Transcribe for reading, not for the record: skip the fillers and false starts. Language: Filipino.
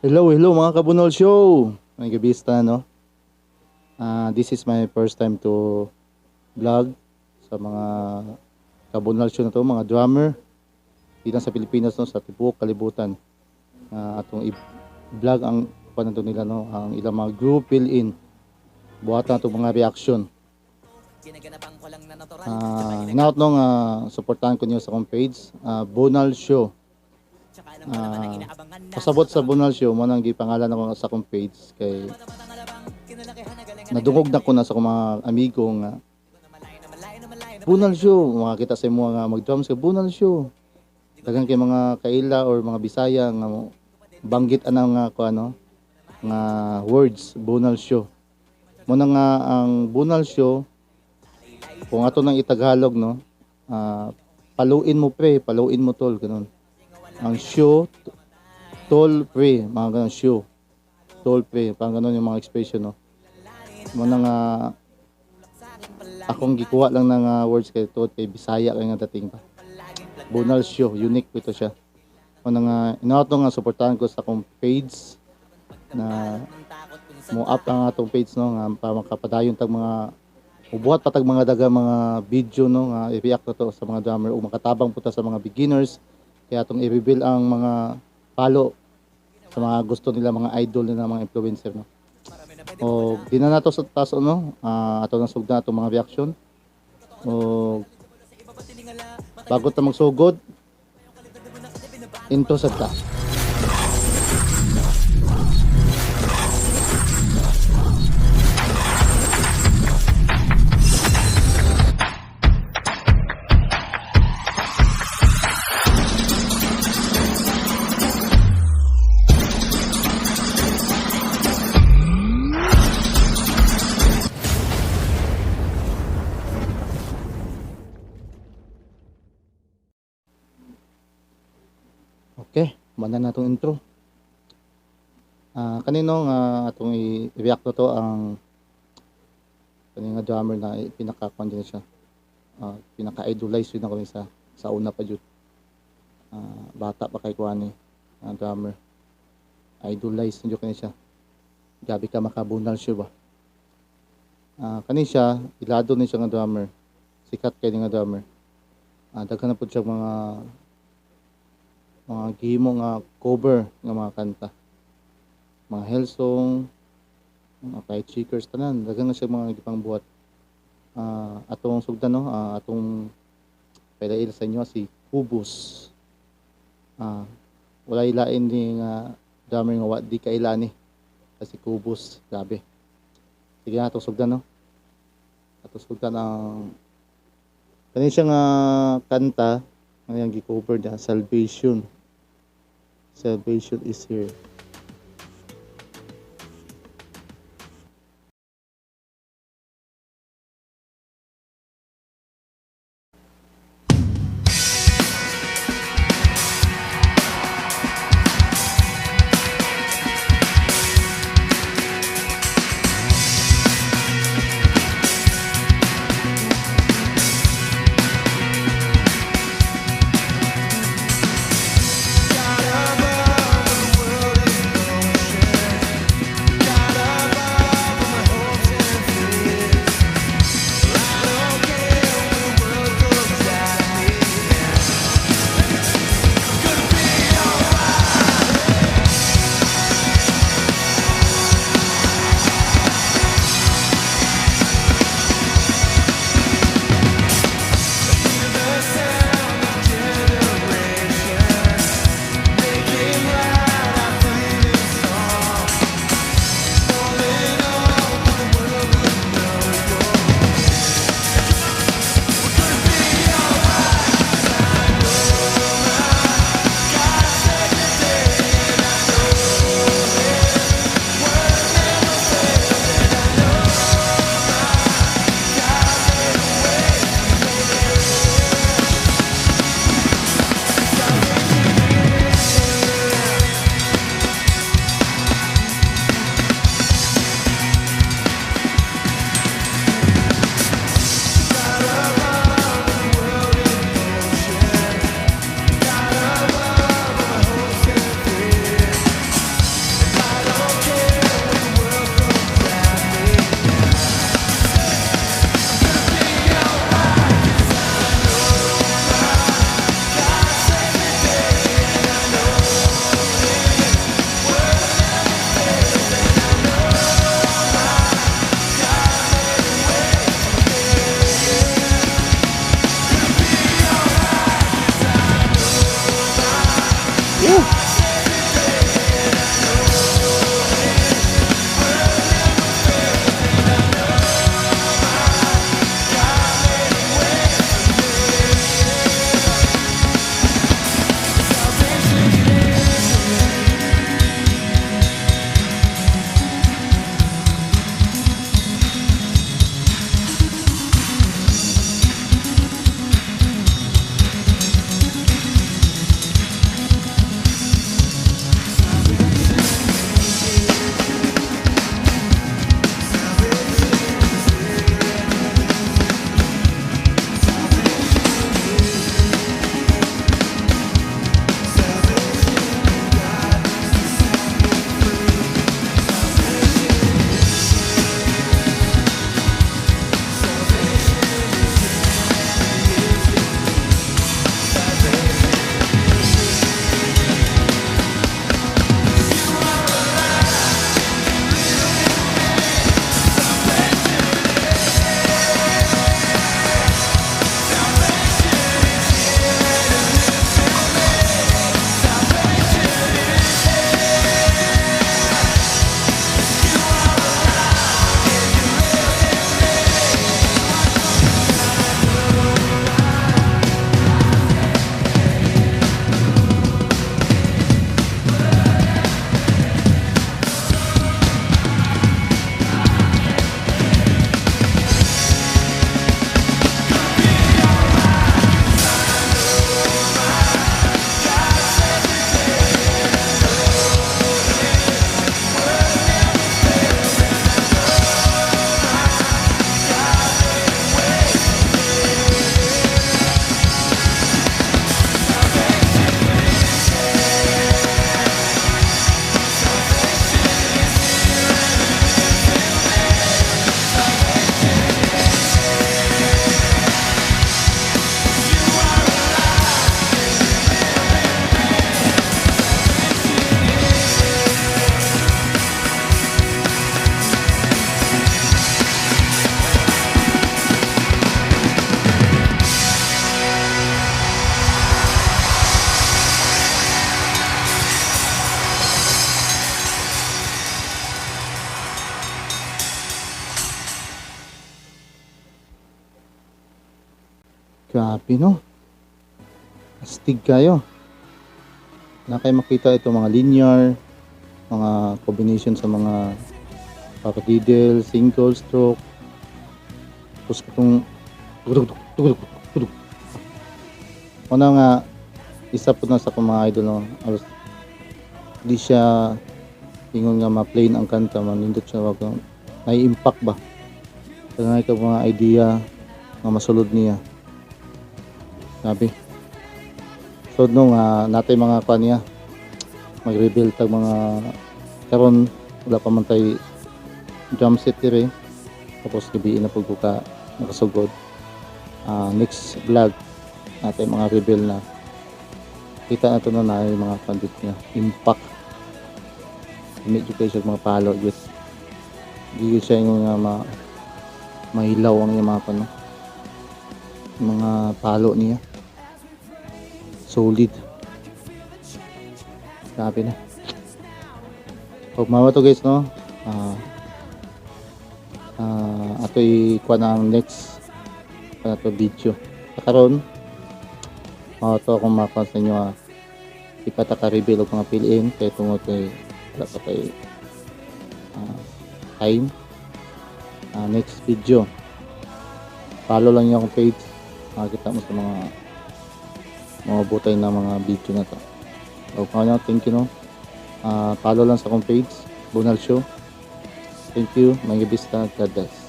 Hello, hello mga Kabunol Show! May gabista, no? This is my first time to vlog sa mga Kabunol Show na to, mga drummer. Di lang sa Pilipinas, no? Sa tibuok kalibutan. Atong i-vlog ang panito nila, no? Ang ilang mga group fill-in. Buhat na itong mga reaction. Hinaut nung supportahan ko niyo sa akong page, Bunal Show. Pasabot sa Bunal Show mo nang gipangalan ako sa akong page kay nadungog na ko na sa akong mga amigo nga Bunal Show, makakita sa imo nga mag-drums ka Bunal Show. Daghang kay mga kaila or mga Bisaya nga banggit ana nga ko ano nga words Bunal Show. Mo na nga ang Bunal Show kung ato nang itagalog, no, paluin mo pre, paluin mo tol, ganun. Ang show, tol pre, mga ganun, show, tol pre, parang ganun yung mga expression, no. Muna nga, akong gikuha lang ng words kay tol, kay Bisaya, kay nga dating pa. Bunal Show, unique po ito siya. Muna nga, inaot nga, supportahan ko sa akong page, na mo up ang atong page, no, nga, para makapadayon tag mga, ubuhat patag mga daga mga video, no, nga i-react na to sa mga drummer o makatabang puta sa mga beginners. Kaya itong i-reveal ang mga follow sa mga gusto nila, mga idol nila, mga influencer, no. O di na nato sa taso, no, ato nang sugda itong mga reaction. O bago ta magsugod into sa ta. Okay, manda na itong intro. Kanino nga atong i-react to ang kanina drummer na pinaka-kwan din siya. Pinaka-idolize yun ako sa una pa jud. Bata pa kay kuan drummer. Idolize nyo kani siya. Gabi ka makabunal siya ba. Kani siya, ilado ni siya nga drummer. Sikat kay nga drummer. Daghan na pud siya mga gihimo nga cover nga mga kanta, mga Hellsong, mga Fight Seekers, tanan daghang na siya mga gipang buhat. Atong sugdan, no, atong pailail sa inyo si Kubus. Wala ilain ni nga drummer nga di kaila ni si Kubus, grabe. Sige na atong sugdan, no, atong sugdan ang kani siya nga kanta ngayang gi-cover niya, Salvation. Salvation is here. God above the world. Grabe no. Astig kayo. Na kayo makita ito mga linear, mga combination sa mga papadiddle, single stroke. Tapos itong tugtog. Una nga, isa po na sa mga idol no. Di siya ingon nga ma-plain ang kanta, manindot siya wag nai-impact ba. Kaya nga ito mga idea nga masulod niya. Sabi. So nung natay mga kanya mag-rebuild tag mga karon wala pa man tay drum set dire. Tapos gabi na pud ko ka nakasugod. Next vlog natay mga rebuild na. Kita na to na yung mga pandit niya. Impact. Medyo kayo siya mga palo. Yes. Hindi siya yung mahilaw ang yung mga palo niya. Solid. Grabe na. Pag mawa to guys no. Ato'y kuha na ang next video. Karon to akong makuha sa inyo ipataka-reveal og mga piliin kay tungod kay wala pa tayo time. Next video follow lang niyo akong page, makikita mo sa mga butay na mga video na to. So kanya, thank you no. Follow lang sa akong page, Bunal Show. Thank you, mga vista, God bless.